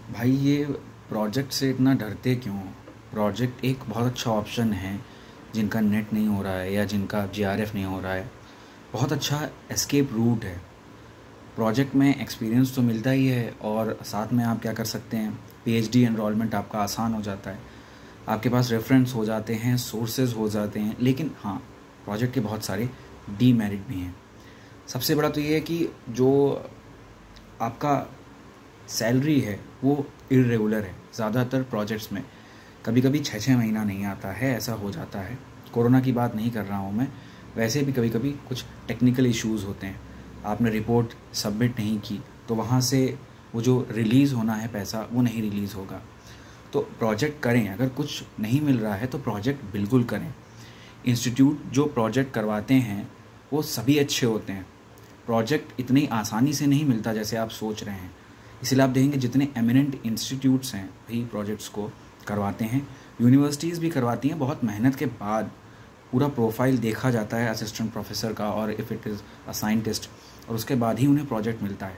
भाई ये प्रोजेक्ट से इतना डरते क्यों? प्रोजेक्ट एक बहुत अच्छा ऑप्शन है जिनका नेट नहीं हो रहा है या जिनका जीआरएफ नहीं हो रहा है। बहुत अच्छा एस्केप रूट है। प्रोजेक्ट में एक्सपीरियंस तो मिलता ही है और साथ में आप क्या कर सकते हैं, पीएचडी एनरोलमेंट आपका आसान हो जाता है, आपके पास रेफरेंस हो जाते हैं, सोर्सेज हो जाते हैं। लेकिन हाँ, प्रोजेक्ट के बहुत सारे डीमेरिट भी हैं। सबसे बड़ा तो ये है कि जो आपका सैलरी है वो इरेगुलर है। ज़्यादातर प्रोजेक्ट्स में कभी कभी 6-6 महीना नहीं आता है, ऐसा हो जाता है। कोरोना की बात नहीं कर रहा हूँ मैं, वैसे भी कभी कभी कुछ टेक्निकल इश्यूज़ होते हैं। आपने रिपोर्ट सबमिट नहीं की तो वहाँ से वो जो रिलीज़ होना है पैसा वो नहीं रिलीज़ होगा। तो प्रोजेक्ट करें, अगर कुछ नहीं मिल रहा है तो प्रोजेक्ट बिल्कुल करें। इंस्टीट्यूट जो प्रोजेक्ट करवाते हैं वो सभी अच्छे होते हैं। प्रोजेक्ट इतनी आसानी से नहीं मिलता जैसे आप सोच रहे हैं। इसलिए आप देखेंगे जितने एमिनेंट इंस्टीट्यूट्स हैं वही प्रोजेक्ट्स को करवाते हैं। यूनिवर्सिटीज़ भी करवाती हैं, बहुत मेहनत के बाद पूरा प्रोफाइल देखा जाता है असिस्टेंट प्रोफेसर का और if it is a scientist, और उसके बाद ही उन्हें प्रोजेक्ट मिलता है।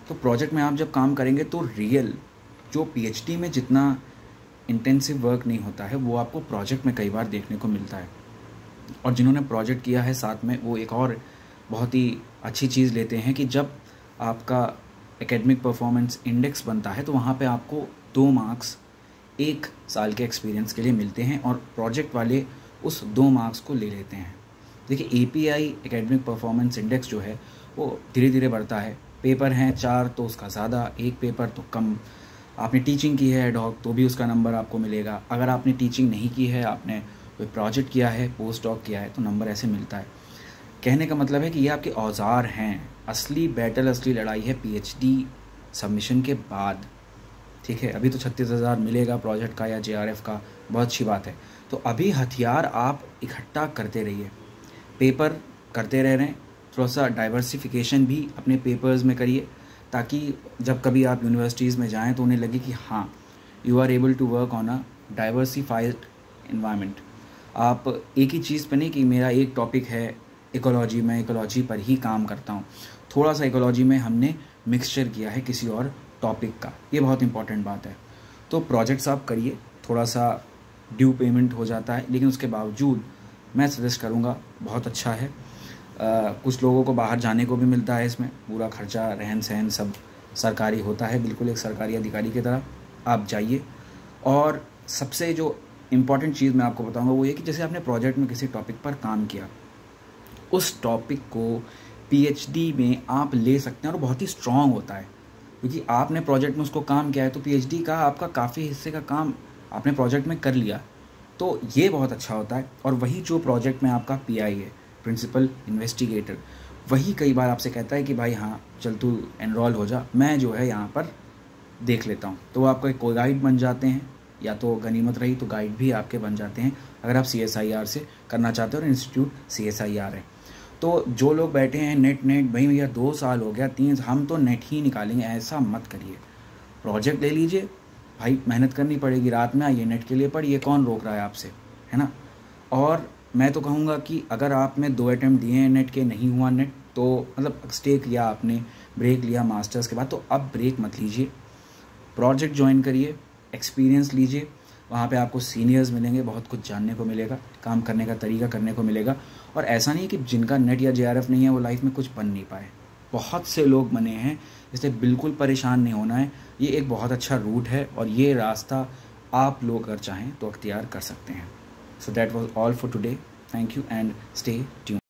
तो प्रोजेक्ट में आप जब काम करेंगे तो रियल जो पीएचडी में जितना इंटेंसिव वर्क नहीं होता है वो आपको प्रोजेक्ट में कई बार देखने को मिलता है। और जिन्होंने प्रोजेक्ट किया है साथ में वो एक और बहुत ही अच्छी चीज़ लेते हैं कि जब आपका एकेडमिक परफॉर्मेंस इंडेक्स बनता है तो वहाँ पे आपको 2 मार्क्स 1 साल के एक्सपीरियंस के लिए मिलते हैं और प्रोजेक्ट वाले उस 2 मार्क्स को ले लेते हैं। देखिए एपीआई एकेडमिक परफॉर्मेंस इंडेक्स जो है वो धीरे धीरे बढ़ता है। पेपर हैं 4 तो उसका ज़्यादा, 1 पेपर तो कम। आपने टीचिंग की है एडहॉक तो भी उसका नंबर आपको मिलेगा। अगर आपने टीचिंग नहीं की है, आपने कोई प्रोजेक्ट किया है, पोस्ट डॉक किया है, तो नंबर ऐसे मिलता है। कहने का मतलब है कि ये आपके औजार हैं। असली बैटल, असली लड़ाई है पीएचडी सबमिशन के बाद। ठीक है, अभी तो 36,000 मिलेगा प्रोजेक्ट का या जेआरएफ का, बहुत अच्छी बात है। तो अभी हथियार आप इकट्ठा करते रहिए, पेपर करते रह रहे हैं, थोड़ा सा डाइवर्सिफिकेशन भी अपने पेपर्स में करिए ताकि जब कभी आप यूनिवर्सिटीज़ में जाएं तो उन्हें लगे कि हाँ, you are able to work on a diversified environment. आप एक ही चीज़ पर नहीं कि मेरा एक टॉपिक है इकोलॉजी, मैं इकोलॉजी पर ही काम करता हूँ। थोड़ा सा इकोलॉजी में हमने मिक्सचर किया है किसी और टॉपिक का, ये बहुत इंपॉर्टेंट बात है। तो प्रोजेक्ट्स आप करिए, थोड़ा सा ड्यू पेमेंट हो जाता है लेकिन उसके बावजूद मैं सजेस्ट करूँगा बहुत अच्छा है। कुछ लोगों को बाहर जाने को भी मिलता है, इसमें पूरा खर्चा रहन सहन सब सरकारी होता है, बिल्कुल एक सरकारी अधिकारी की तरह आप जाइए। और सबसे जो इम्पॉर्टेंट चीज़ मैं आपको बताऊंगा वो ये कि जैसे आपने प्रोजेक्ट में किसी टॉपिक पर काम किया, उस टॉपिक को पीएचडी में आप ले सकते हैं और बहुत ही स्ट्रॉन्ग होता है क्योंकि आपने प्रोजेक्ट में उसको काम किया है। तो पीएचडी का आपका काफ़ी हिस्से का काम आपने प्रोजेक्ट में कर लिया, तो ये बहुत अच्छा होता है। और वही जो प्रोजेक्ट में आपका पीआई है, प्रिंसिपल इन्वेस्टिगेटर, वही कई बार आपसे कहता है कि भाई हाँ चल तू एनरोल हो जा, मैं जो है यहाँ पर देख लेता हूँ। तो वो आपको एक कोई गाइड बन जाते हैं, या तो गनीमत रही तो गाइड भी आपके बन जाते हैं अगर आप सीएसआईआर से करना चाहते हो और इंस्टीट्यूट सीएसआईआर है। तो जो लोग बैठे हैं नेट भाई भैया 2 साल हो गया, 3, हम तो नेट ही निकालेंगे, ऐसा मत करिए। प्रोजेक्ट ले लीजिए भाई, मेहनत करनी पड़ेगी, रात में आइए, नेट के लिए पढ़िए, कौन रोक रहा है आपसे, है ना। और मैं तो कहूँगा कि अगर आपने 2 अटैम्प्ट दिए हैं नेट के, नहीं हुआ नेट, तो मतलब स्टेक लिया आपने, ब्रेक लिया मास्टर्स के बाद, तो अब ब्रेक मत लीजिए, प्रोजेक्ट ज्वाइन करिए, एक्सपीरियंस लीजिए। वहाँ पे आपको सीनियर्स मिलेंगे, बहुत कुछ जानने को मिलेगा, काम करने का तरीका करने को मिलेगा। और ऐसा नहीं कि जिनका नेट या जेआरएफ नहीं है वो लाइफ में कुछ बन नहीं पाए, बहुत से लोग बने हैं, इसलिए बिल्कुल परेशान नहीं होना है। ये एक बहुत अच्छा रूट है और ये रास्ता आप लोग अगर चाहें तो अख्तियार कर सकते हैं। So that was all for today. Thank you and stay tuned.